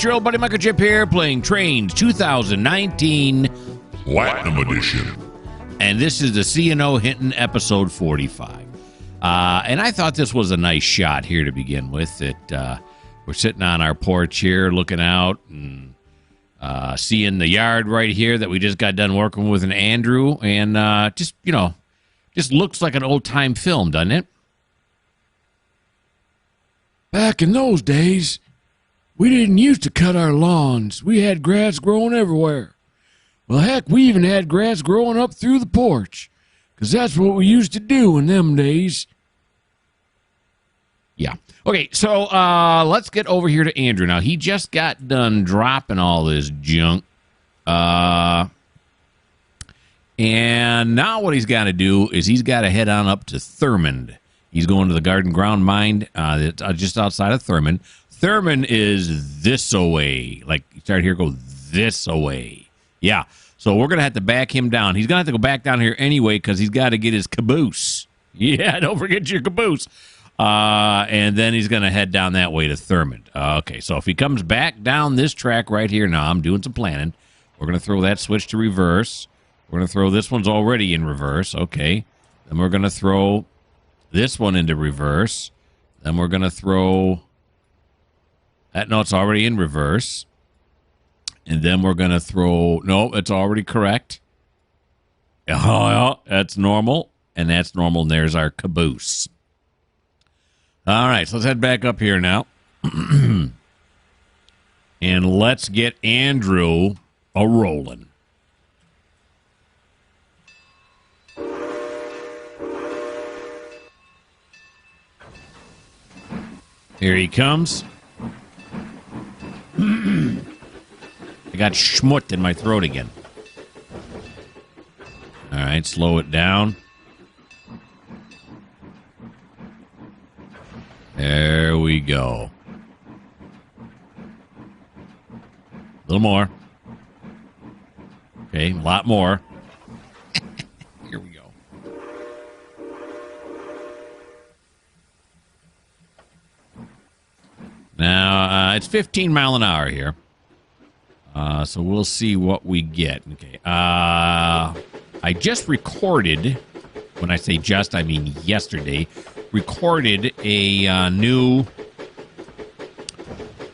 your old buddy Mikerowchip here, playing Trainz 2019 Platinum Edition. And this is the C&O Hinton episode 45. And I thought this was a nice shot here to begin with. We're sitting on our porch here looking out and seeing the yard right here that we just got done working with an Andrew. And just looks like an old-time film, doesn't it? Back in those days, we didn't used to cut our lawns. We had grass growing everywhere. Well, heck, we even had grass growing up through the porch, 'cause that's what we used to do in them days. Yeah. Okay, so let's get over here to Andrew. Now, he just got done dropping all this junk. And now what he's got to do is he's got to head on up to Thurmond. He's going to the Garden Ground Mine that's just outside of Thurmond. Thurmond is this away. Like, you start here, go this away. Yeah. So we're going to have to back him down. He's going to have to go back down here anyway because he's got to get his caboose. Yeah, don't forget your caboose. And then he's going to head down that way to Thurmond. Okay, so if he comes back down this track right here, now I'm doing some planning. We're going to throw that switch to reverse. We're going to throw this one's already in reverse. Okay. Then we're going to throw this one into reverse. Then we're going to throw that. No, it's already in reverse. And then we're going to throw, no, it's already correct. Oh, that's normal. And that's normal. And there's our caboose. All right, so let's head back up here now. And let's get Andrew a-rolling. Here he comes. I got schmut in my throat again. All right, slow it down. There we go. A little more. Okay, a lot more. Here we go. Now, it's 15 mile an hour here. So we'll see what we get. Okay. I just recorded, when I say just, I mean yesterday, recorded a new,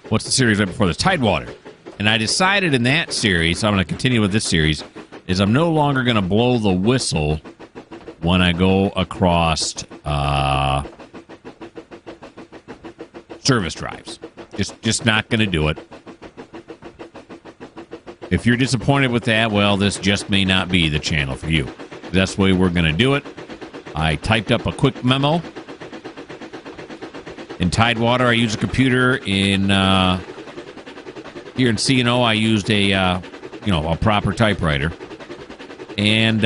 what's the series right before this? Tidewater. And I decided in that series, so I'm going to continue with this series, is I'm no longer going to blow the whistle when I go across service drives. Just not going to do it. If you're disappointed with that, well, this just may not be the channel for you. That's the way we're going to do it. I typed up a quick memo. In Tidewater, I use a computer. In here in C&O, I used a proper typewriter, and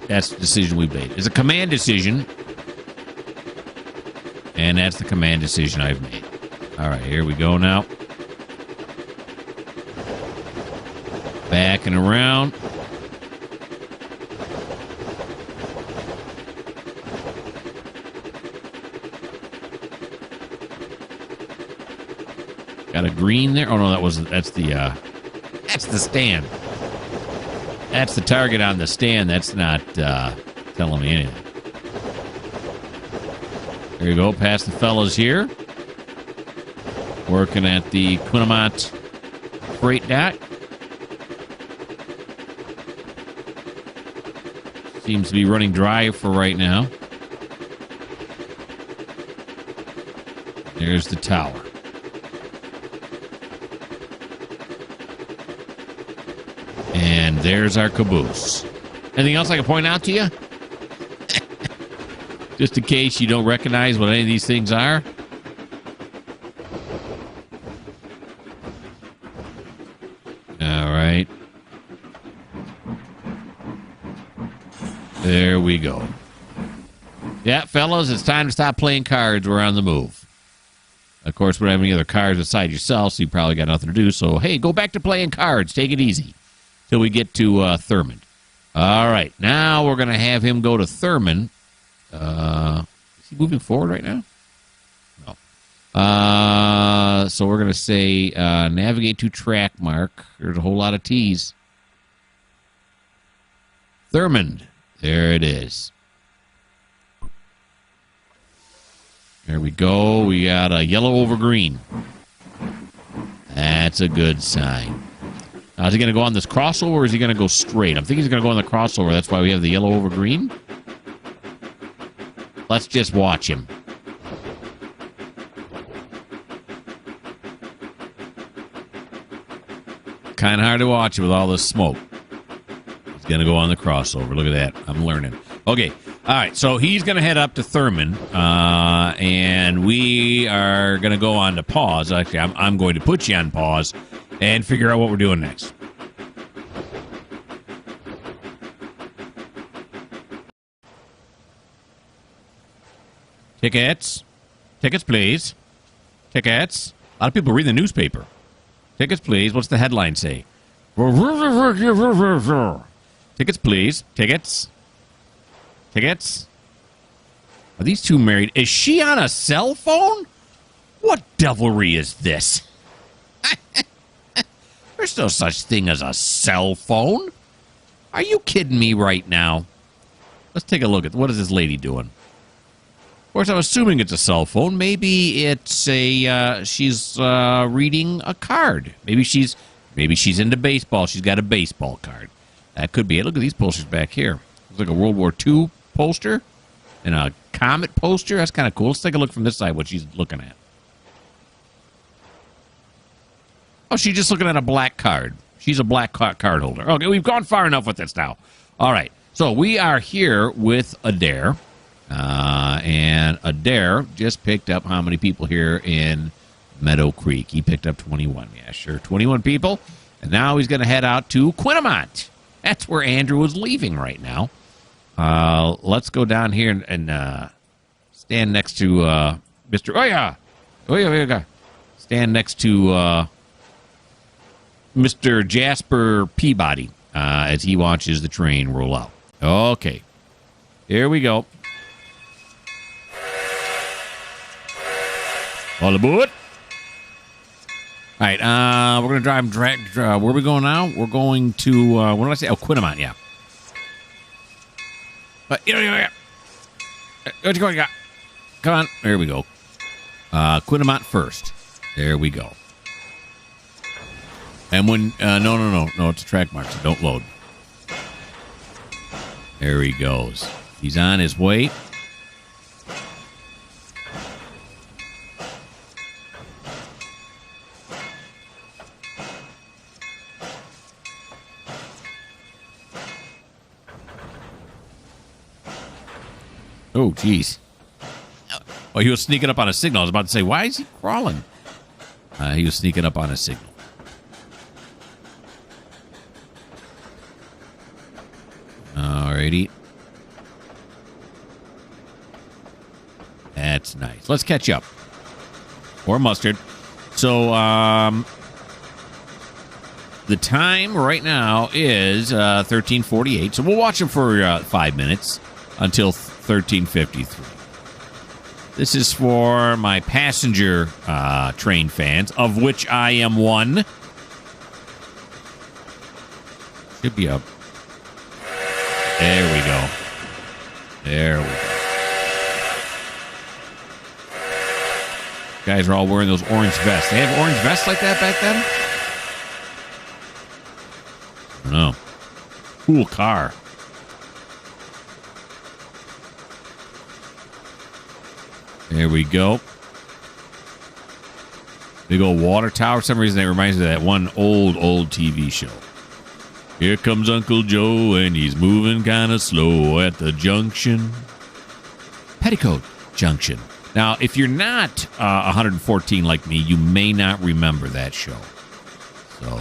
that's the decision we made. It's a command decision, and that's the command decision I've made. All right, here we go now. Backing around. Got a green there. Oh no, that's the stand. That's the target on the stand. That's not telling me anything. There you go, past the fellas here. Working at the Quinnamont freight dock. Seems to be running dry for right now. There's the tower. And there's our caboose. Anything else I can point out to you? Just in case you don't recognize what any of these things are. All right. There we go. Yeah, fellas, it's time to stop playing cards. We're on the move. Of course, we don't have any other cards aside yourself, so you probably got nothing to do. So, hey, go back to playing cards. Take it easy till we get to Thurmond. All right, now we're going to have him go to Thurmond. Is he moving forward right now? No. So we're going to say navigate to track mark. There's a whole lot of T's. Thurmond. There it is. There we go. We got a yellow over green. That's a good sign. Is he going to go on this crossover or is he going to go straight? I'm thinking he's going to go on the crossover. That's why we have the yellow over green. Let's just watch him. Kind of hard to watch with all this smoke. He's going to go on the crossover. Look at that. I'm learning. Okay. All right. So he's going to head up to Thurmond, and we are going to go on to pause. Actually, I'm going to put you on pause and figure out what we're doing next. Tickets. Tickets, please. Tickets. A lot of people read the newspaper. Tickets, please. What's the headline say? Tickets, please. Tickets. Tickets. Are these two married? Is she on a cell phone? What devilry is this? There's no such thing as a cell phone. Are you kidding me right now? Let's take a look at what is this lady doing. Of course, I'm assuming it's a cell phone. Maybe it's a she's reading a card. Maybe she's into baseball. She's got a baseball card. That could be it. Look at these posters back here. Looks like a World War II poster and a comet poster. That's kind of cool. Let's take a look from this side what she's looking at. Oh, she's just looking at a black card. She's a black card holder. Okay, we've gone far enough with this now. All right, so we are here with Adair. And Adair just picked up how many people here in Meadow Creek? He picked up 21. Yeah, sure, 21 people. And now he's going to head out to Quinnamont. That's where Andrew is leaving right now. Let's go down here and stand next to Mr. Stand next to Mr. Jasper Peabody as he watches the train roll out. Okay. Here we go. All aboard. All right, we're going to drive. Where are we going now? We're going to, what did I say? Oh, Quinnamont, yeah. What you going? Come on. There we go. Quinnamont first. There we go. And when, no, it's a track mark, so don't load. There he goes. He's on his way. Oh, jeez. Oh, he was sneaking up on a signal. I was about to say, why is he crawling? He was sneaking up on a signal. Alrighty. That's nice. Let's catch up. Or mustard. So, the time right now is 13:48. So we'll watch him for 5 minutes until 13:53. This is for my passenger train fans, of which I am one. Should be up. There we go. There we go. Guys are all wearing those orange vests. They have orange vests like that back then? I don't know. Cool car. There we go. Big old water tower. For some reason, that reminds me of that one old TV show. Here comes Uncle Joe, and he's moving kind of slow at the junction. Petticoat Junction. Now, if you're not 114 like me, you may not remember that show. So,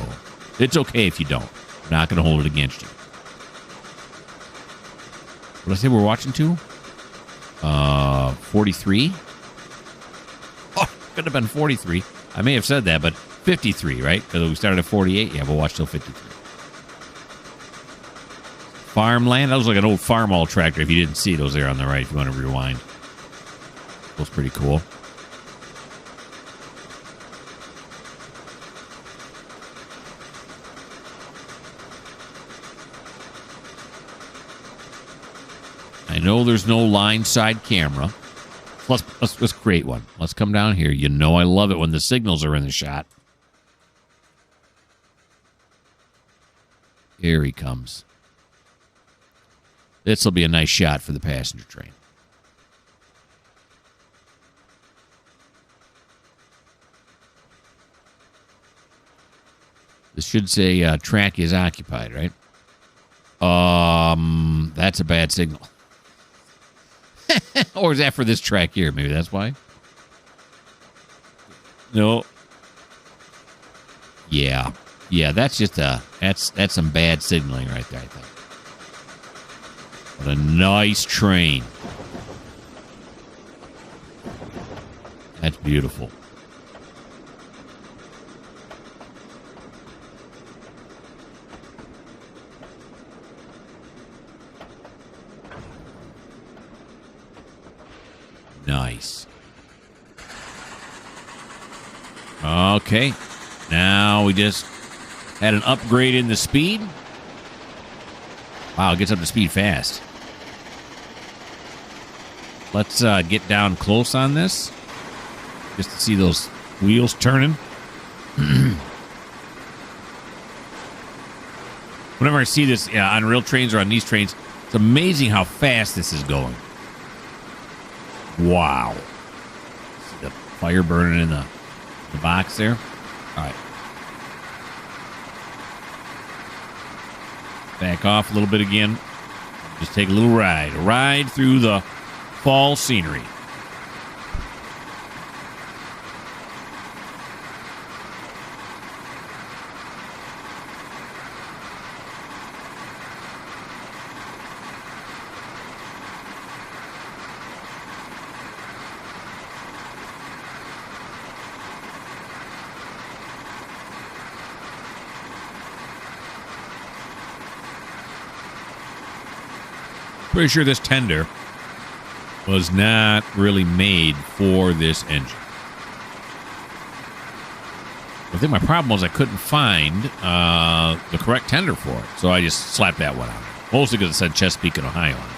it's okay if you don't. I'm not going to hold it against you. What did I say we're watching to? 43? Oh, could have been 43. I may have said that, but 53, right? Because we started at 48. Yeah, we'll watch till 53. Farmland. That was like an old farm-all tractor. If you didn't see it, it was there on the right if you want to rewind. That was pretty cool. I know there's no line side camera. Let's create one. Let's come down here. You know I love it when the signals are in the shot. Here he comes. This will be a nice shot for the passenger train. This should say track is occupied, right? That's a bad signal. Or is that for this track here? Maybe that's why. No. Yeah. Yeah, that's just that's some bad signaling right there, I think. What a nice train. That's beautiful. Nice. Okay. Now we just had an upgrade in the speed. Wow, it gets up to speed fast. Let's get down close on this. Just to see those wheels turning. Whenever I see this on real trains or on these trains, it's amazing how fast this is going. Wow. See the fire burning in the box there. All right. Back off a little bit again. Just take a little ride. A ride through the fall scenery. Pretty sure this tender was not really made for this engine. I think my problem was I couldn't find the correct tender for it, so I just slapped that one on. Mostly because it said Chesapeake and Ohio on it.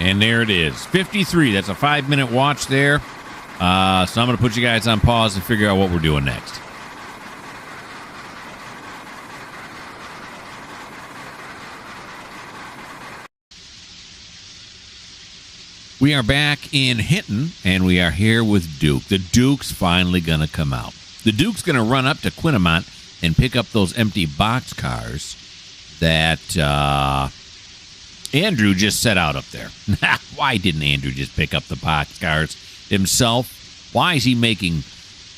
And there it is, 53. That's a 5-minute watch there. So I'm going to put you guys on pause and figure out what we're doing next. We are back in Hinton, and we are here with Duke. The Duke's finally going to come out. The Duke's going to run up to Quinnamont and pick up those empty box cars that Andrew just set out up there. Why didn't Andrew just pick up the boxcars himself? Why is he making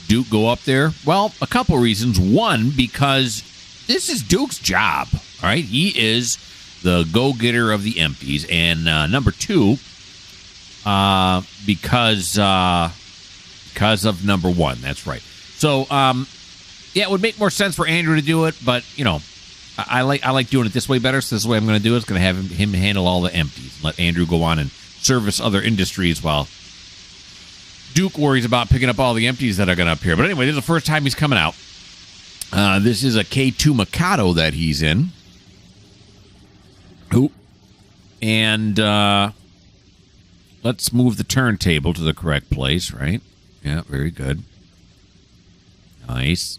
Duke go up there? Well, a couple reasons. One, because this is Duke's job. All right, he is the go-getter of the empties. And number two, because of number one. That's right. So, yeah, it would make more sense for Andrew to do it, but you know, I like doing it this way better, so this is the way I'm going to do it. It's going to have him handle all the empties. Let Andrew go on and service other industries while Duke worries about picking up all the empties that are going to appear. But anyway, this is the first time he's coming out. This is a K2 Mikado that he's in. Ooh. And let's move the turntable to the correct place, right? Yeah, very good. Nice.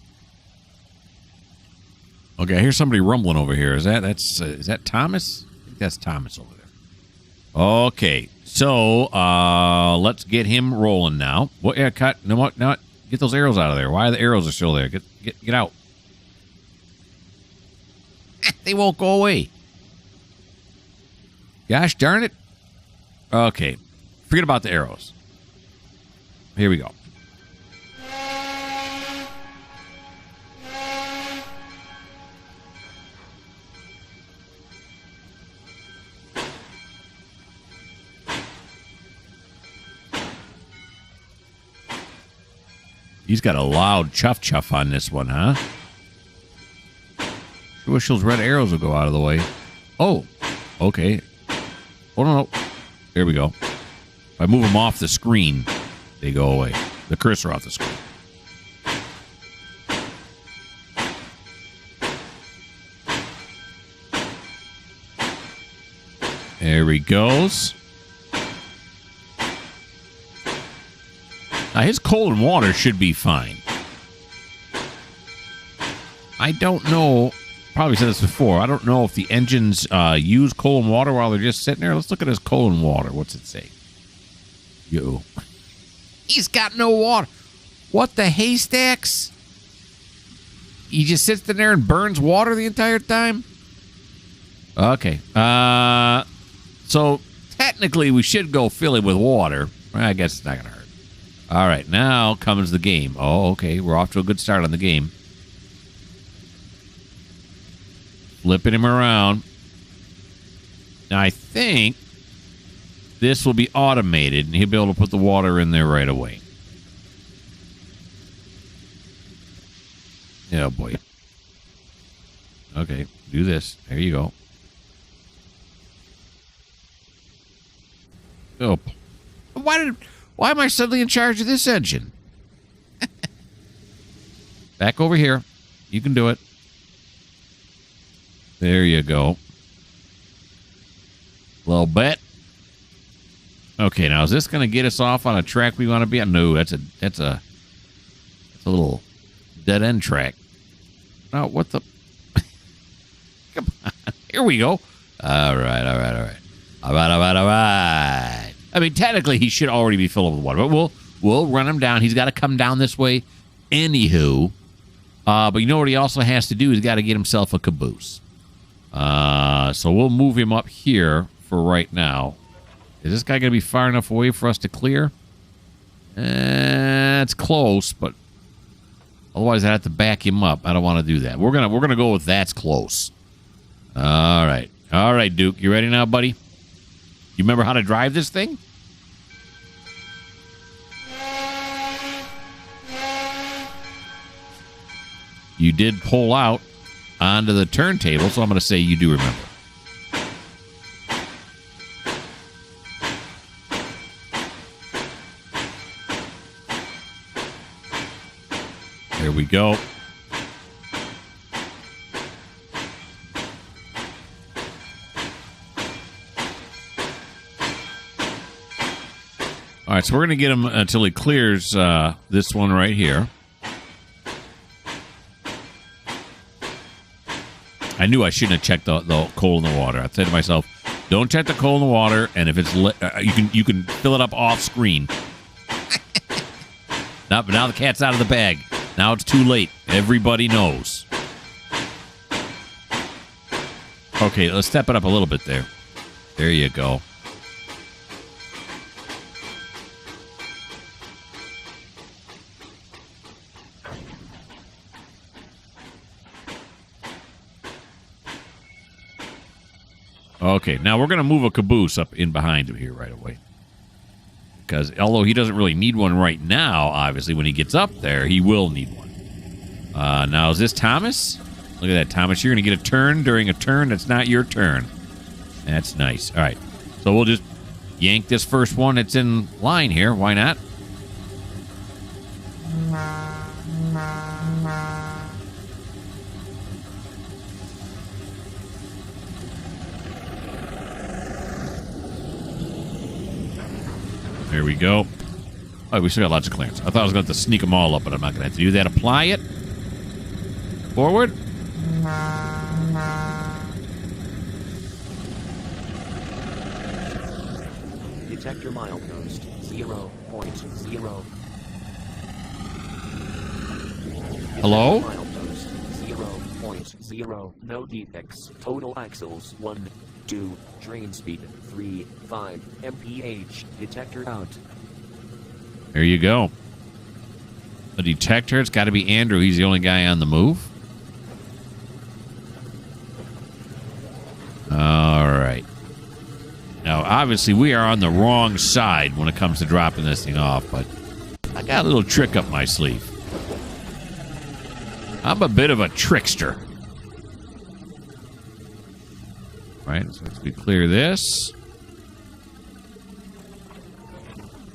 Okay, I hear somebody rumbling over here. Is that Thomas? I think that's Thomas over there. Okay, so let's get him rolling now. What? Yeah, cut. No, what? No, get those arrows out of there. Why are the arrows are still there? Get out. They won't go away. Gosh darn it. Okay, forget about the arrows. Here we go. He's got a loud chuff on this one, huh? I wish those red arrows would go out of the way. Oh, okay. Oh, no. There we go. If I move them off the screen, they go away. The cursor off the screen. There he goes. Now, his cold and water should be fine. I don't know. Probably said this before. I don't know if the engines use cold and water while they're just sitting there. Let's look at his cold and water. What's it say? Yo. He's got no water. What the haystacks? He just sits in there and burns water the entire time? Okay. So, technically, we should go fill it with water. I guess it's not going to hurt. All right, now comes the game. Oh, okay. We're off to a good start on the game. Flipping him around. Now, I think this will be automated, and he'll be able to put the water in there right away. Oh, boy. Okay, do this. There you go. Oh, why am I suddenly in charge of this engine? Back over here. You can do it. There you go. A little bit. Okay, now is this going to get us off on a track we want to be on? No, that's a little dead end track. Oh, what the? Come on. Here we go. All right. I mean, technically, he should already be filled with water, but we'll run him down. He's got to come down this way, anywho. But you know what he also has to do? He's got to get himself a caboose. So we'll move him up here for right now. Is this guy going to be far enough away for us to clear? It's close, but otherwise I'd have to back him up. I don't want to do that. We're gonna go with that's close. All right, Duke. You ready now, buddy? You remember how to drive this thing? You did pull out onto the turntable, so I'm going to say you do remember. There we go. All right, so we're going to get him until he clears this one right here. I knew I shouldn't have checked the coal in the water. I said to myself, don't check the coal in the water, and if it's you can fill it up off screen. But now the cat's out of the bag. Now it's too late. Everybody knows. Okay, let's step it up a little bit there. There you go. Okay, now we're going to move a caboose up in behind him here right away. Because although he doesn't really need one right now, obviously, when he gets up there, he will need one. Now, is this Thomas? Look at that, Thomas. You're going to get a turn during a turn that's not your turn. That's nice. All right, so we'll just yank this first one that's in line here. Why not? There we go. Oh, we still got lots of clearance. I thought I was going to have to sneak them all up, but I'm not going to have to do that. Apply it. Forward. Detector milepost 0.0. Hello? Milepost 0.0. No defects. Total axles 1, 2. Train speed 3, 5 mph. Detector out. There you go. A detector. It's got to be Andrew. He's the only guy on the move. All right. Now, obviously, we are on the wrong side when it comes to dropping this thing off, but I got a little trick up my sleeve. I'm a bit of a trickster. All right, so let's clear this.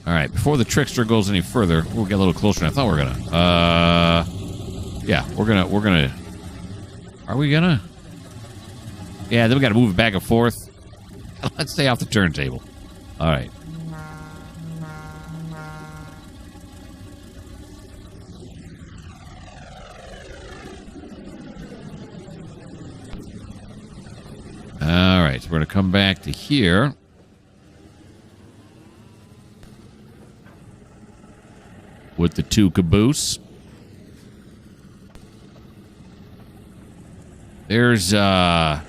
All right, before the trickster goes any further, we'll get a little closer than I thought we were gonna. Yeah, we're gonna. Are we gonna? Yeah, then we got to move it back and forth. Let's stay off the turntable. All right. All right, so we're going to come back to here. With the 2 caboose. There's, what's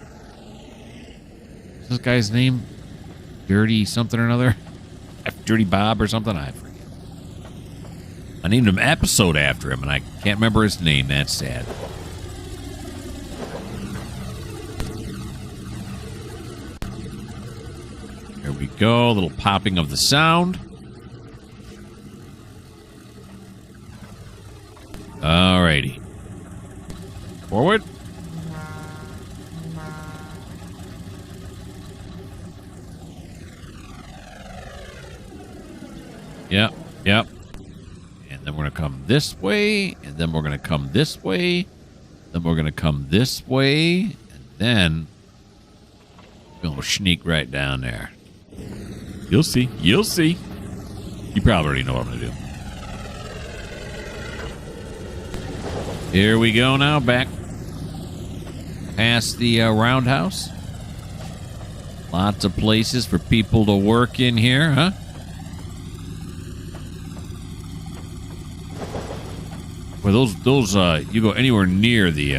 this guy's name? Dirty something or another? Dirty Bob or something? I forget. I named him episode after him, and I can't remember his name. That's sad. There we go. A little popping of the sound. Alrighty. Forward. Yep, yep. And then we're going to come this way, and then we're going to come this way, then we're going to come this way, and then we're going to sneak right down there. You'll see. You'll see. You probably already know what I'm going to do. Here we go now, back past the roundhouse. Lots of places for people to work in here, huh? Well, those you go anywhere near the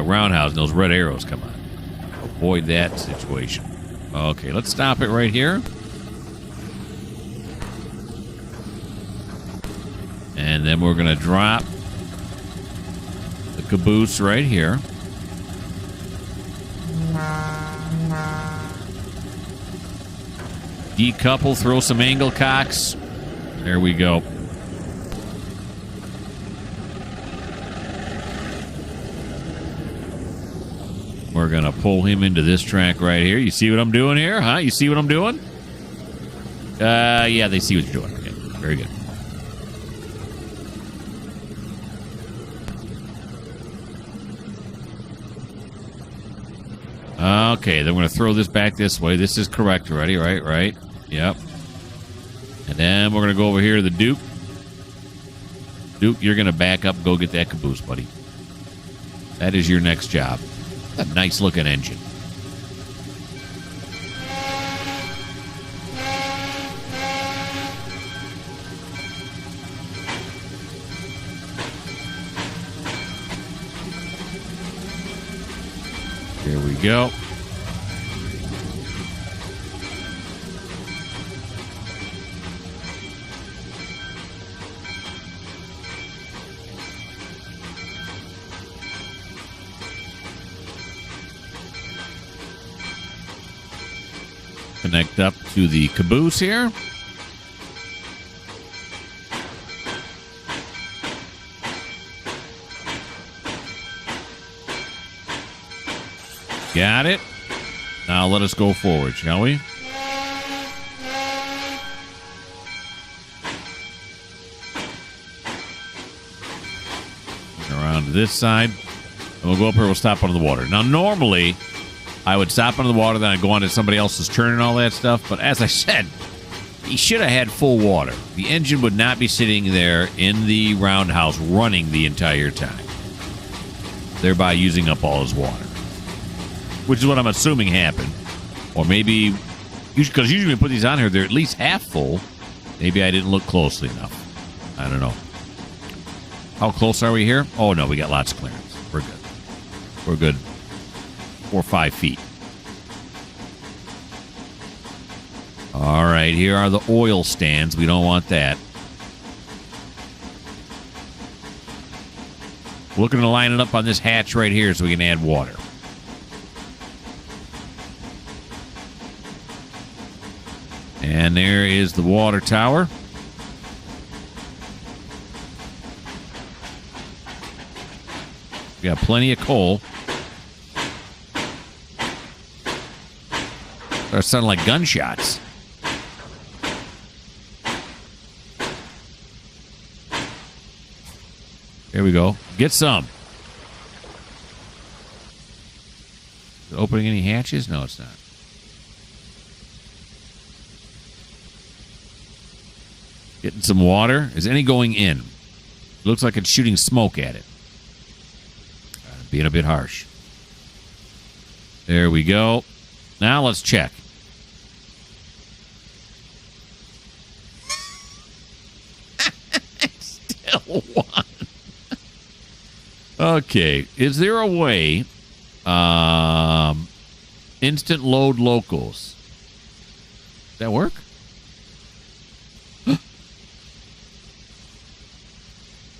roundhouse, and those red arrows come on. Avoid that situation. Okay, let's stop it right here. And then we're going to drop the caboose right here. Decouple, throw some angle cocks. There we go. We're going to pull him into this track right here. You see what I'm doing here, huh? You see what I'm doing? Yeah, they see what you're doing. Okay, very good. Okay, then we're going to throw this back this way. This is correct already, right? Yep. And then we're going to go over here to the Duke. Duke, you're going to back up and go get that caboose, buddy. That is your next job. A nice-looking engine. There we go. Connect up to the caboose here. Got it. Now let us go forward, shall we? Around to this side. And we'll go up here, we'll stop under the water. Now, normally, I would stop under the water, then I'd go on to somebody else's turn and all that stuff. But as I said, he should have had full water. The engine would not be sitting there in the roundhouse running the entire time, thereby using up all his water. Which is what I'm assuming happened. Or maybe, because usually when we put these on here, they're at least half full. Maybe I didn't look closely enough. I don't know. How close are we here? Oh, no, we got lots of clearance. We're good. We're good. 4 or 5 feet. All right, here are the oil stands. We don't want that. We're looking to line it up on this hatch right here so we can add water. And there is the water tower. We got plenty of coal. They're sounding like gunshots. There we go. Get some. Is it opening any hatches? No, it's not. Getting some water. Is any going in? Looks like it's shooting smoke at it. Being a bit harsh. There we go. Now let's check. Still one. Okay. Is there a way? Instant load locals. Does that work?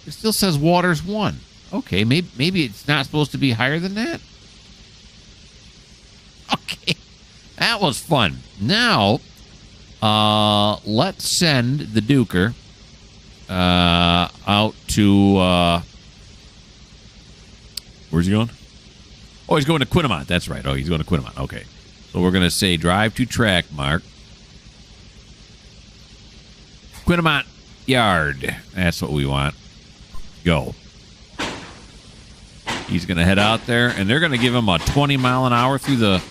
It still says water's 1. Okay, maybe it's not supposed to be higher than that. Okay, that was fun. Now, let's send the Duker out to where's he going? Oh, he's going to Quinnamont. That's right. Oh, he's going to Quinnamont. Okay, so we're gonna say drive to track mark Quinnamont Yard. That's what we want. Go. He's going to head out there, and they're going to give him a 20 mile an hour through the...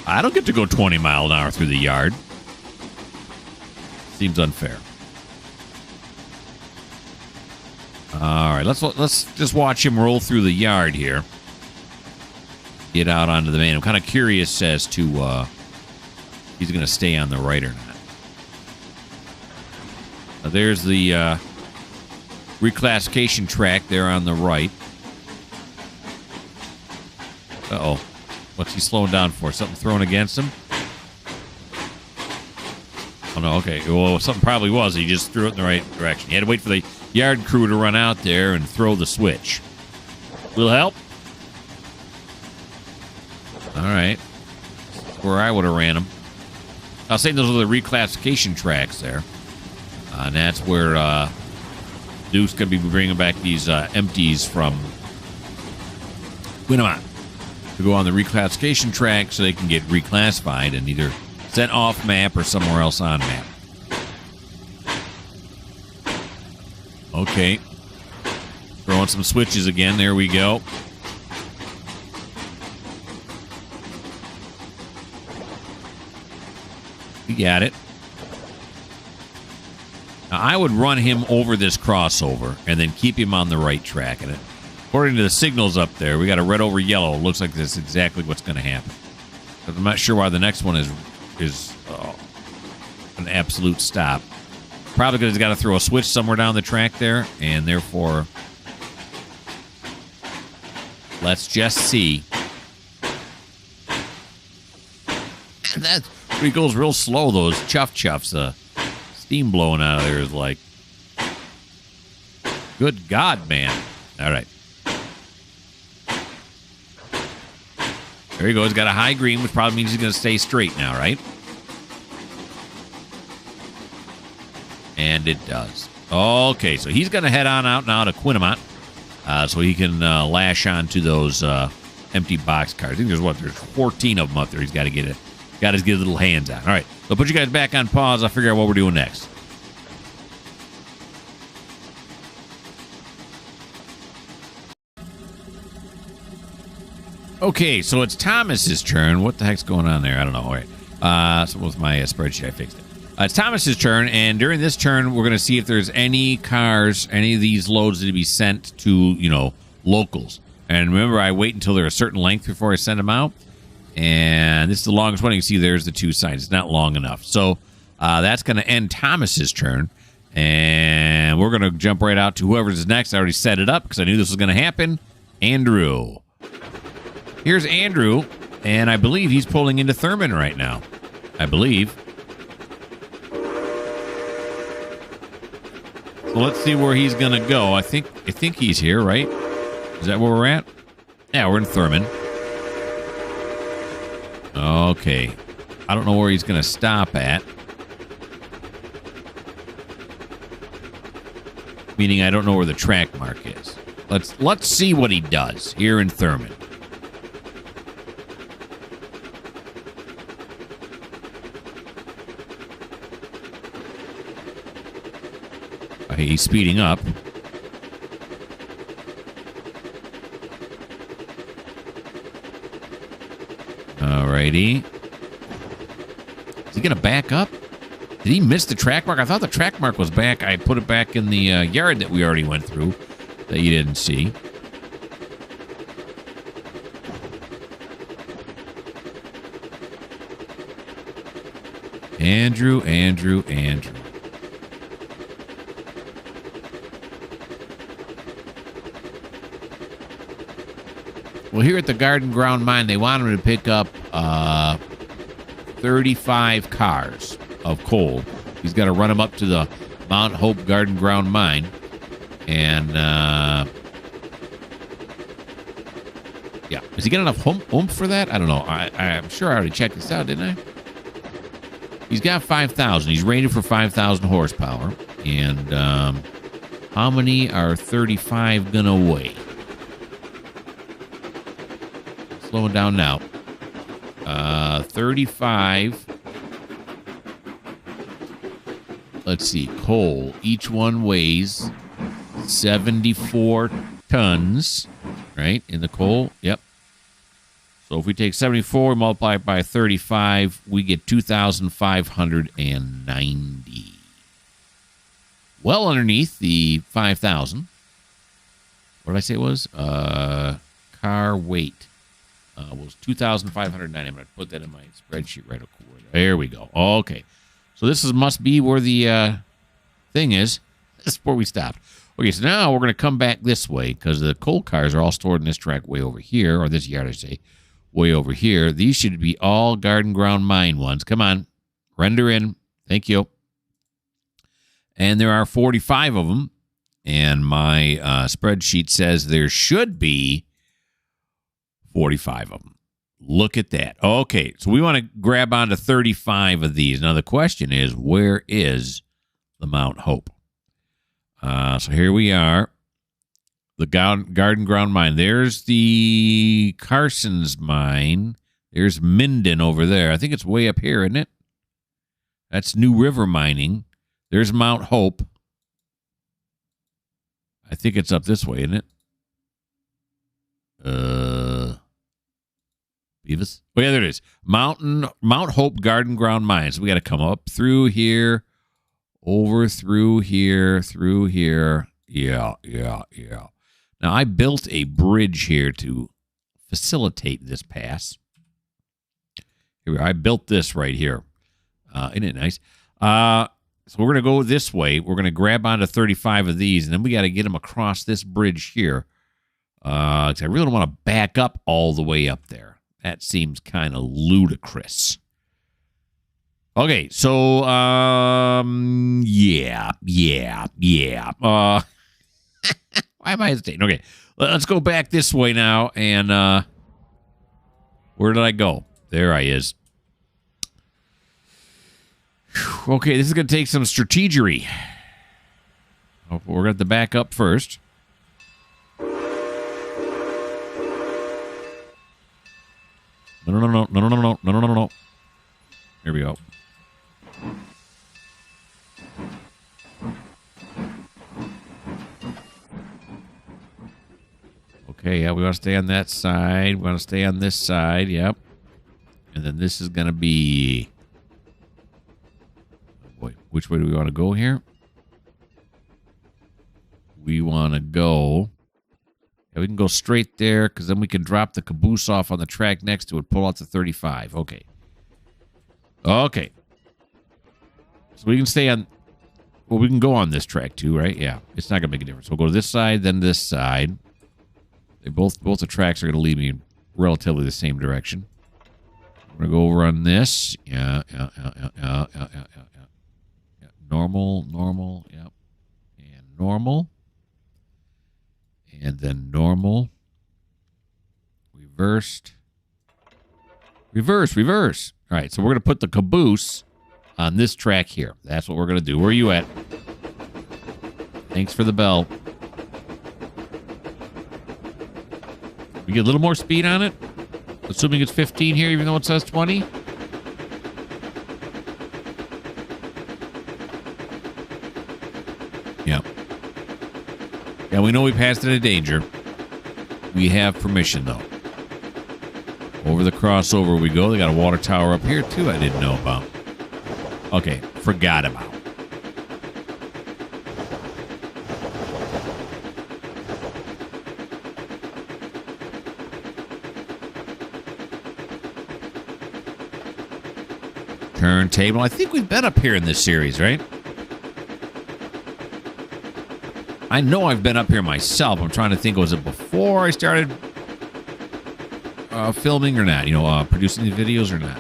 I don't get to go 20 mile an hour through the yard. Seems unfair. All right, let's just watch him roll through the yard here. Get out onto the main. I'm kind of curious as to he's going to stay on the right or not. There's the reclassification track there on the right. Uh-oh. What's he slowing down for? Something thrown against him? Oh, no, okay. Well, something probably was. He just threw it in the right direction. He had to wait for the yard crew to run out there and throw the switch. Will help? All right. Where I would have ran him. I was saying those are the reclassification tracks there. And that's where Duke's going to be bringing back these empties from Quinnamont to go on the reclassification track so they can get reclassified and either sent off map or somewhere else on map. Okay. Throwing some switches again. There we go. We got it. Now, I would run him over this crossover and then keep him on the right track. And according to the signals up there, we got a red over yellow. It looks like that's exactly what's going to happen. But I'm not sure why the next one is an absolute stop. Probably because he's got to throw a switch somewhere down the track there, and therefore, let's just see. That's he goes real slow. Those chuffs, steam blowing out of there is like, good God, man! All right. There he goes. He's got a high green, which probably means he's going to stay straight now, right? And it does. Okay, so he's going to head on out now to Quinnamont so he can lash onto those empty box cars. I think there's 14 of them up there. He's got to get his little hands on. All right, so put you guys back on pause. I'll figure out what we're doing next. Okay, so it's Thomas's turn. What the heck's going on there? I don't know. All right. So with my spreadsheet, I fixed it. It's Thomas's turn, and during this turn, we're going to see if there's any cars, any of these loads to be sent to, locals. And remember, I wait until they're a certain length before I send them out. And this is the longest one. You can see there's the two signs. It's not long enough. So that's going to end Thomas's turn. And we're going to jump right out to whoever's next. I already set it up because I knew this was going to happen. Andrew. Here's Andrew, and I believe he's pulling into Thurman right now. I believe. So let's see where he's going to go. I think he's here, right? Is that where we're at? Yeah, we're in Thurman. Okay. I don't know where he's going to stop at. Meaning I don't know where the track mark is. Let's see what he does here in Thurmond. He's speeding up. Alrighty. Is he going to back up? Did he miss the track mark? I thought the track mark was back. I put it back in the yard that we already went through that you didn't see. Andrew. Well, here at the Garden Ground Mine, they want him to pick up 35 cars of coal. He's got to run them up to the Mount Hope Garden Ground Mine. And, yeah. Has he got enough oomph for that? I don't know. I'm sure I already checked this out, didn't I? He's got 5,000. He's rated for 5,000 horsepower. And how many are 35 going to weigh? Slowing down now. 35. Let's see. Coal. Each one weighs 74 tons. Right? In the coal. Yep. So if we take 74, multiply it by 35, we get 2,590. Well underneath the 5,000. What did I say it was? Car weight. Was 2,590. I'm going to put that in my spreadsheet right away. There we go. Okay. So this must be where the thing is. This is where we stopped. Okay, so now we're going to come back this way because the coal cars are all stored in this track way over here, or this yard, I say, way over here. These should be all Garden Ground Mine ones. Come on. Render in. Thank you. And there are 45 of them. And my spreadsheet says there should be 45 of them. Look at that. Okay, so we want to grab onto 35 of these. Now, the question is, where is the Mount Hope? So here we are. The Garden Ground Mine. There's the Carson's mine. There's Minden over there. I think it's way up here, isn't it? That's New River Mining. There's Mount Hope. I think it's up this way, isn't it? Beavis? Oh, yeah, there it is. Mount Hope Garden Ground Mines. We got to come up through here, over through here, through here. Yeah. Now, I built a bridge here to facilitate this pass. Here we are. I built this right here. Isn't it nice? So we're going to go this way. We're going to grab onto 35 of these, and then we got to get them across this bridge here. 'Cause I really don't want to back up all the way up there. That seems kind of ludicrous. Okay, so, yeah. Why am I hesitating? Okay, let's go back this way now, and, where did I go? There I is. Okay, this is going to take some strategery. Oh, we're going to have to back up first. No. Here we go. Okay, yeah, we want to stay on that side. We want to stay on this side, yep. And then this is going to be... Boy, which way do we want to go here? We want to go... Yeah, we can go straight there, because then we can drop the caboose off on the track next to it, pull out the 35. Okay. So we can stay on... Well, we can go on this track, too, right? Yeah, it's not going to make a difference. We'll go to this side, then this side. They both the tracks are going to lead me in relatively the same direction. We're going to go over on this. Yeah. Normal, yep. And normal. And then normal. Reversed. Reverse. All right, so we're going to put the caboose on this track here. That's what we're going to do. Where are you at? Thanks for the bell. We get a little more speed on it. Assuming it's 15 here, even though it says 20. Yeah. Yeah, we know we passed it a danger. We have permission, though. Over the crossover we go. They got a water tower up here, too, I didn't know about. Okay, forgot about. Turntable. I think we've been up here in this series, right? I know I've been up here myself. I'm trying to think, was it before I started filming or not? You know, producing these videos or not?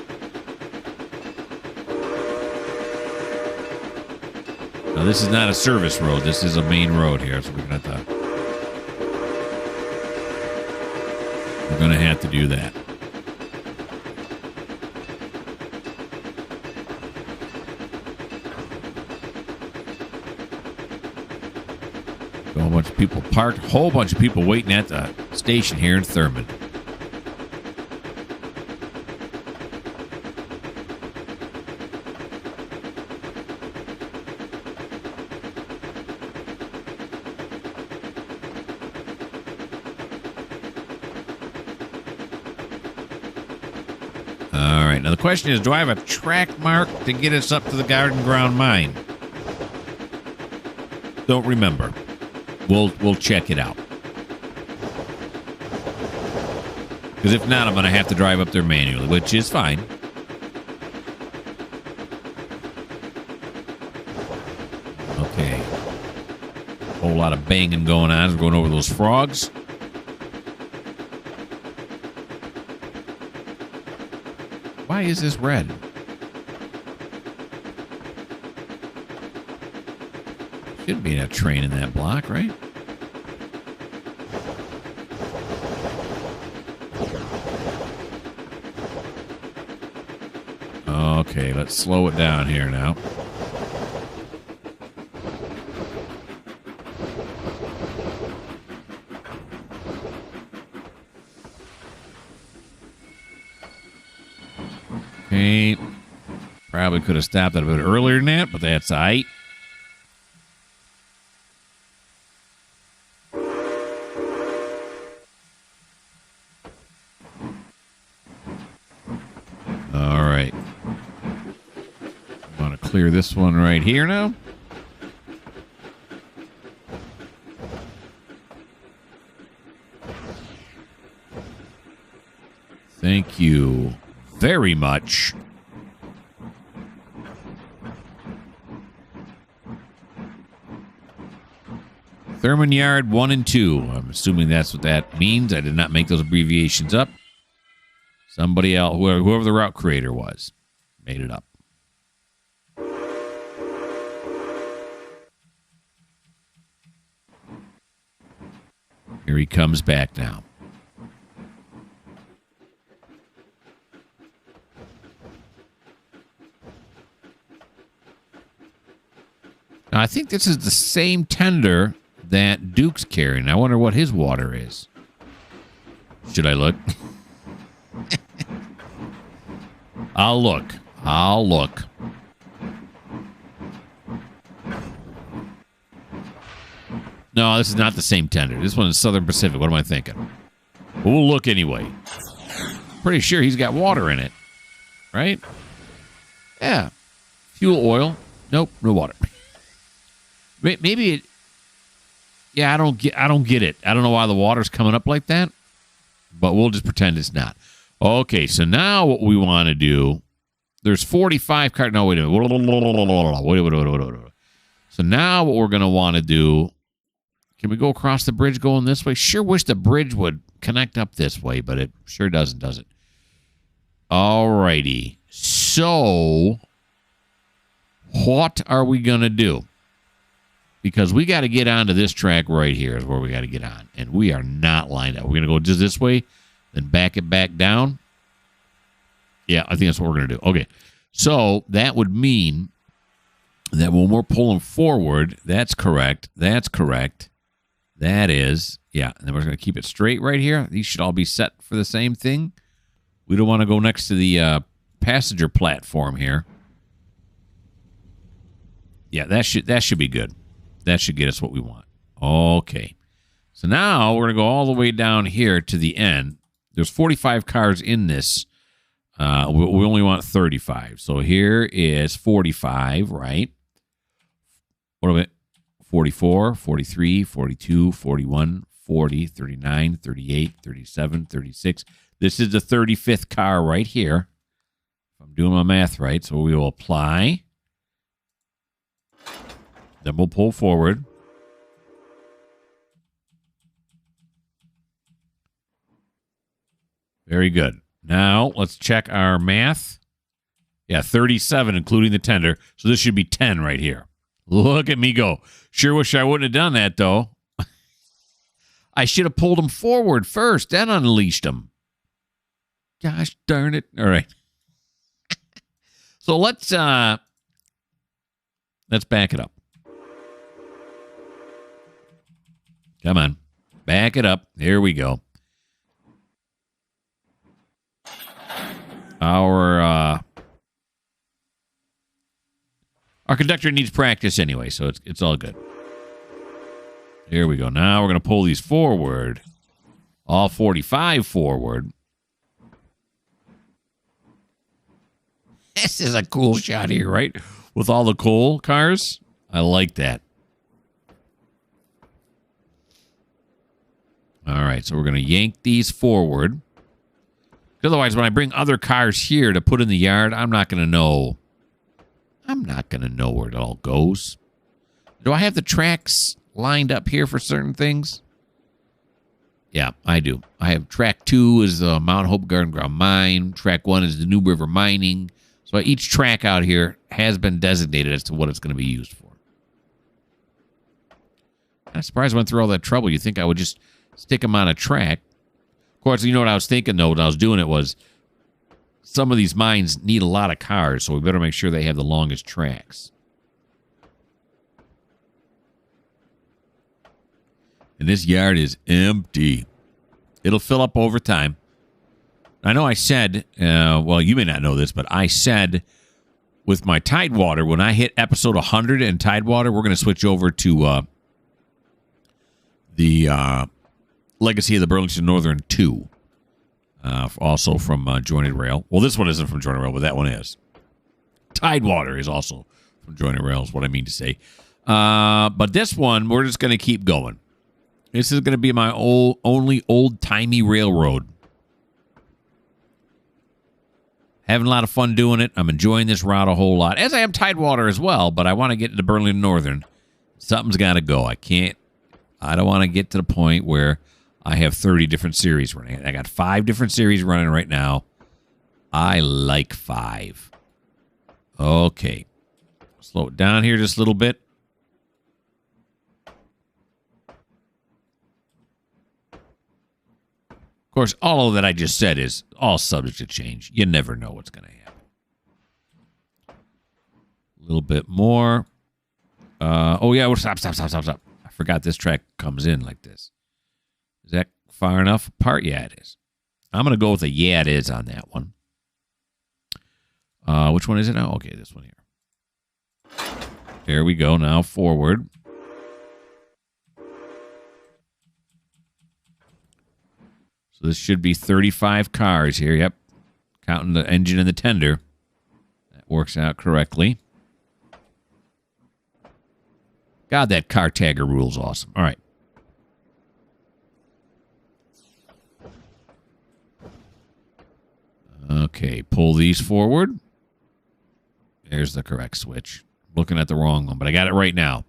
Now, this is not a service road. This is a main road here, so we're gonna have to do that. A whole bunch of people parked. A whole bunch of people waiting at the station here in Thurmond. All right. Now the question is, do I have a track mark to get us up to the Garden Ground Mine? Don't remember. We'll check it out. Because if not, I'm going to have to drive up there manually, which is fine. Okay. Whole lot of banging going on as we're going over those frogs. Why is this red? Should be a train in that block, right? Okay, let's slow it down here now. Okay. Probably could have stopped it a bit earlier than that, but that's all right. All right. I'm going to clear this one right here now. Thank you very much. Thurman Yard 1 and 2. I'm assuming that's what that means. I did not make those abbreviations up. Somebody else, whoever the route creator was, made it up. Here he comes back now. Now, I think this is the same tender that Duke's carrying. I wonder what his water is. Should I look? I'll look. No, this is not the same tender. This one is Southern Pacific. What am I thinking? We'll look anyway. Pretty sure he's got water in it. Right? Yeah. Fuel oil. Nope, no water. Maybe it... Yeah, I don't get it. I don't know why the water's coming up like that, but we'll just pretend it's not. Okay, so now what we want to do, there's 45 cars. No, wait a minute. Wait. So now what we're going to want to do, can we go across the bridge going this way? Sure wish the bridge would connect up this way, but it sure doesn't, does it? All righty. So what are we going to do? Because we got to get onto this track right here is where we got to get on. And we are not lined up. We're going to go just this way, then back it back down. Yeah, I think that's what we're going to do. Okay. So that would mean that when we're pulling forward, that's correct. That is, yeah. And then we're going to keep it straight right here. These should all be set for the same thing. We don't want to go next to the passenger platform here. Yeah, that should be good. That should get us what we want. Okay. So now we're going to go all the way down here to the end. There's 45 cars in this. We only want 35. So here is 45, right? What are we? 44, 43, 42, 41, 40, 39, 38, 37, 36. This is the 35th car right here. If I'm doing my math right. So we will apply. Then we'll pull forward. Very good. Now, let's check our math. Yeah, 37, including the tender. So this should be 10 right here. Look at me go. Sure wish I wouldn't have done that, though. I should have pulled them forward first, then unleashed them. Gosh darn it. All right. So let's back it up. Come on. Back it up. Here we go. Our conductor needs practice anyway, so it's all good. Here we go. Now we're going to pull these forward. All 45 forward. This is a cool shot here, right? With all the coal cars. I like that. All right, so we're going to yank these forward. Otherwise, when I bring other cars here to put in the yard, I'm not going to know. I'm not going to know where it all goes. Do I have the tracks lined up here for certain things? Yeah, I do. I have track 2 is the Mount Hope Garden Ground Mine. Track 1 is the New River Mining. So each track out here has been designated as to what it's going to be used for. I'm surprised I went through all that trouble. You think I would just stick them on a track. Of course, you know what I was thinking, though, when I was doing it was some of these mines need a lot of cars, so we better make sure they have the longest tracks. And this yard is empty. It'll fill up over time. I know I said, well, you may not know this, but I said with my Tidewater, when I hit episode 100 in Tidewater, we're going to switch over to the Legacy of the Burlington Northern 2. Also from Jointed Rail. Well, this one isn't from Jointed Rail, but that one is. Tidewater is also from Jointed Rail, is what I mean to say. But this one, we're just going to keep going. This is going to be my only old-timey railroad. Having a lot of fun doing it. I'm enjoying this route a whole lot, as I am Tidewater as well, but I want to get to Burlington Northern. Something's got to go. I don't want to get to the point where I have 30 different series running. I got 5 different series running right now. I like 5. Okay. Slow it down here just a little bit. Of course, all of that I just said is all subject to change. You never know what's going to happen. A little bit more. Oh, yeah. Stop. I forgot this track comes in like this. Is that far enough apart? Yeah, it is. I'm going to go with a yeah, it is on that one. Which one is it now? Okay, this one here. There we go. Now forward. So this should be 35 cars here. Yep. Counting the engine and the tender. That works out correctly. God, that car tagger rule's awesome. All right. Okay, pull these forward. There's the correct switch. Looking at the wrong one, but I got it right now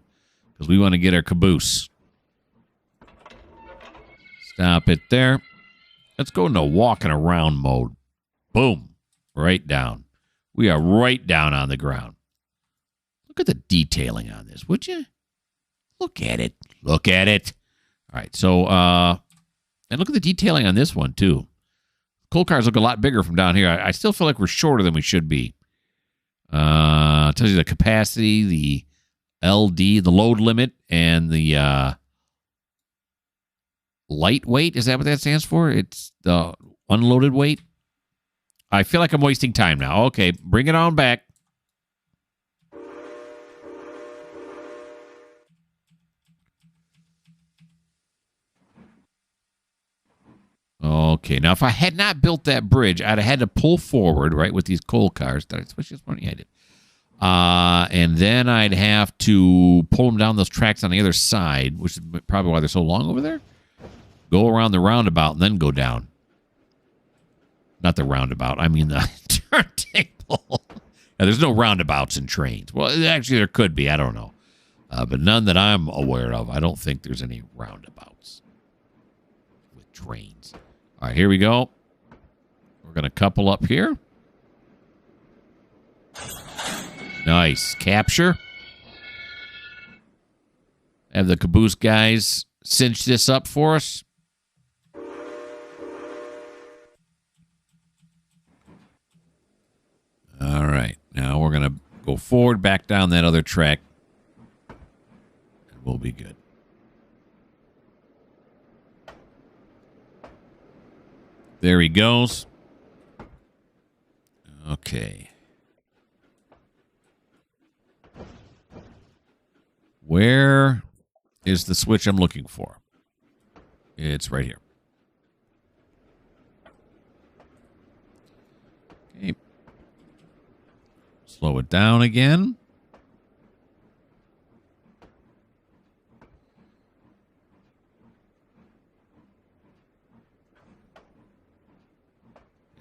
because we want to get our caboose. Stop it there. Let's go into walking around mode. Boom. Right down. We are right down on the ground. Look at the detailing on this, would you? Look at it. Look at it. All right, so, and look at the detailing on this one, too. Coal cars look a lot bigger from down here. I still feel like we're shorter than we should be. It tells you the capacity, the LD, the load limit, and the lightweight. Is that what that stands for? It's the unloaded weight. I feel like I'm wasting time now. Okay, bring it on back. Okay, now if I had not built that bridge, I'd have had to pull forward, right, with these coal cars. Did I switch this one? Yeah, I did. And then I'd have to pull them down those tracks on the other side, which is probably why they're so long over there. Go around the roundabout and then go down. Not the roundabout. I mean the turntable. Now, there's no roundabouts in trains. Well, actually, there could be. I don't know. But none that I'm aware of. I don't think there's any roundabouts with trains. All right, here we go. We're going to couple up here. Nice. Capture. Have the caboose guys cinch this up for us. All right. Now we're going to go forward, back down that other track. And we'll be good. There he goes. Okay. Where is the switch I'm looking for? It's right here. Okay. Slow it down again.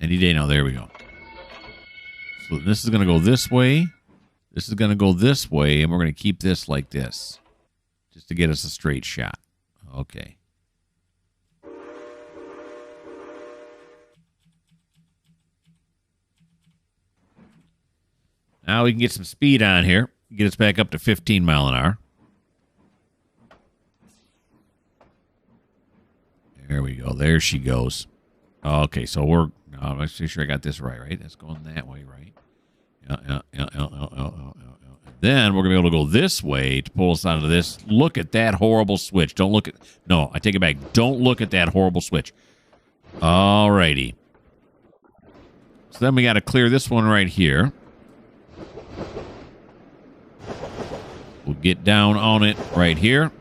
Any day now. There we go. So this is going to go this way. This is going to go this way, and we're going to keep this like this just to get us a straight shot. Okay. Now we can get some speed on here. Get us back up to 15 mile an hour. There we go. There she goes. Okay, so we're... I'm make sure I got this right? That's going that way, right? Yeah. Then we're going to be able to go this way to pull us out of this. Look at that horrible switch. Don't look at... No, I take it back. Don't look at that horrible switch. All righty. So then we got to clear this one right here. We'll get down on it right here.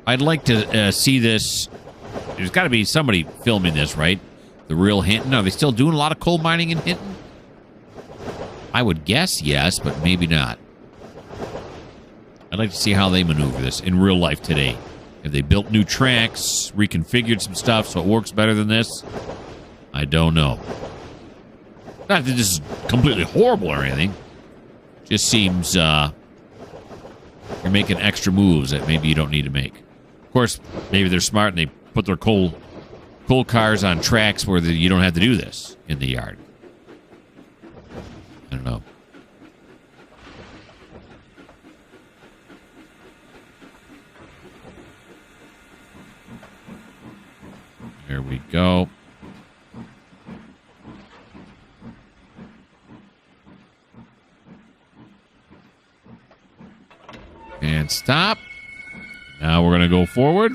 I'd like to see this. There's got to be somebody filming this, right? The real Hinton. Are they still doing a lot of coal mining in Hinton? I would guess yes, but maybe not. I'd like to see how they maneuver this in real life today. Have they built new tracks, reconfigured some stuff so it works better than this? I don't know. Not that this is completely horrible or anything. Just seems you're making extra moves that maybe you don't need to make. Of course, maybe they're smart and they put their coal cars on tracks where you don't have to do this in the yard. I don't know. There we go. And stop. Now we're going to go forward.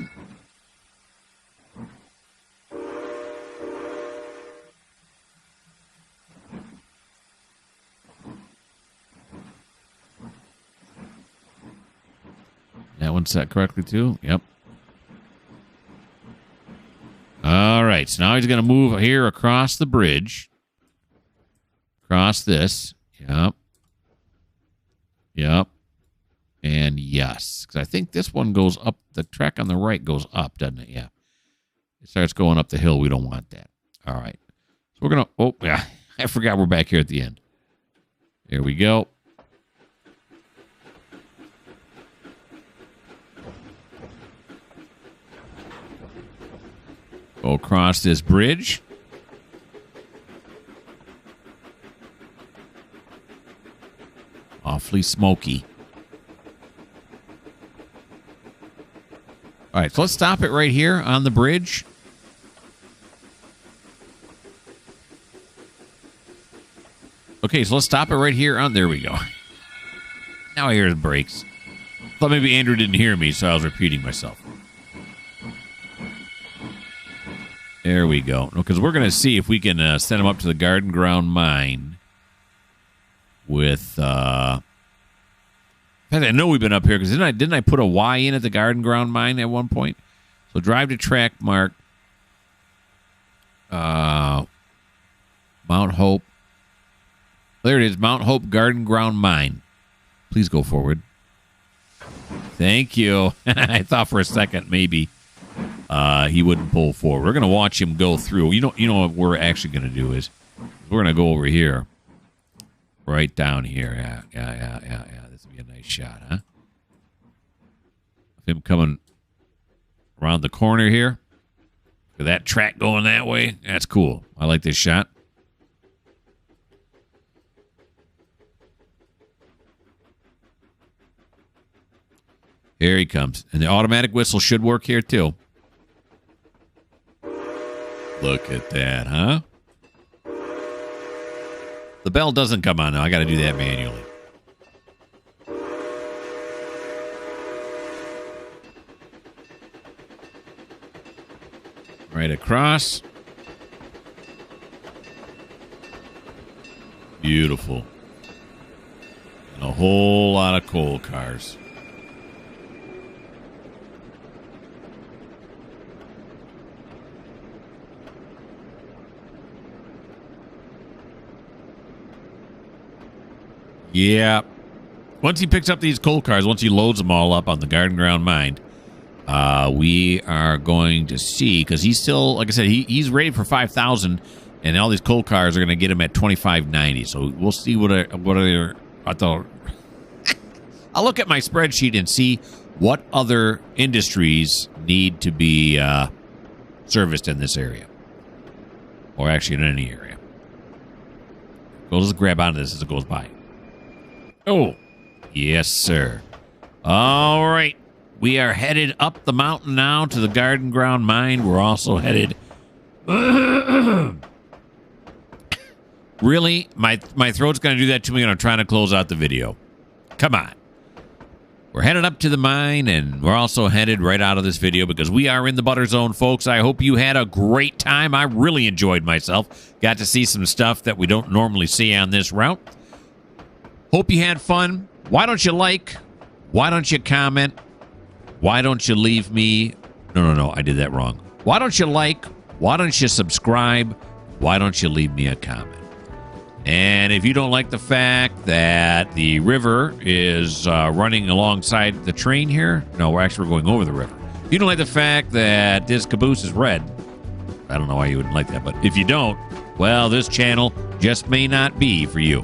That one's set correctly too. Yep. All right. So now he's going to move here across the bridge. Across this. Yep. Yep. And yes, because I think this one goes up. The track on the right goes up, doesn't it? Yeah. It starts going up the hill. We don't want that. All right. So we're going to... Oh, yeah. I forgot we're back here at the end. There we go. Go across this bridge. Awfully smoky. All right, so let's stop it right here on the bridge. Okay, so let's stop it right here. There we go. Now I hear the brakes. Thought maybe Andrew didn't hear me, so I was repeating myself. There we go. Because we're going to see if we can send him up to the Garden Ground Mine with... in fact, I know we've been up here, because didn't I put a Y in at the Garden Ground Mine at one point? So drive to track mark. Mount Hope. There it is, Mount Hope Garden Ground Mine. Please go forward. Thank you. I thought for a second maybe he wouldn't pull forward. We're going to watch him go through. You know what we're actually going to do is we're going to go over here. Right down here. Yeah. This would be a nice shot, huh? Him coming around the corner here. With that track going that way. That's cool. I like this shot. Here he comes. And the automatic whistle should work here, too. Look at that, huh? The bell doesn't come on, though. I got to do that manually. Right across. Beautiful. And a whole lot of coal cars. Yeah. Once he picks up these coal cars, once he loads them all up on the Garden Ground Mine, we are going to see, because he's still, like I said, he's rated for 5,000, and all these coal cars are going to get him at 2,590. So we'll see I thought. I'll look at my spreadsheet and see what other industries need to be serviced in this area, or actually in any area. Well, let's grab onto this as it goes by. Oh, yes, sir. All right. We are headed up the mountain now to the Garden Ground Mine. We're also headed... Really? My throat's going to do that to me, and I'm trying to close out the video. Come on. We're headed up to the mine, and we're also headed right out of this video because we are in the Butter Zone, folks. I hope you had a great time. I really enjoyed myself. Got to see some stuff that we don't normally see on this route. Hope you had fun. Why don't you like? Why don't you comment? Why don't you leave me... No, I did that wrong. Why don't you like? Why don't you subscribe? Why don't you leave me a comment? And if you don't like the fact that the river is running alongside the train here... No, we're going over the river. If you don't like the fact that this caboose is red... I don't know why you wouldn't like that, but if you don't, well, this channel just may not be for you.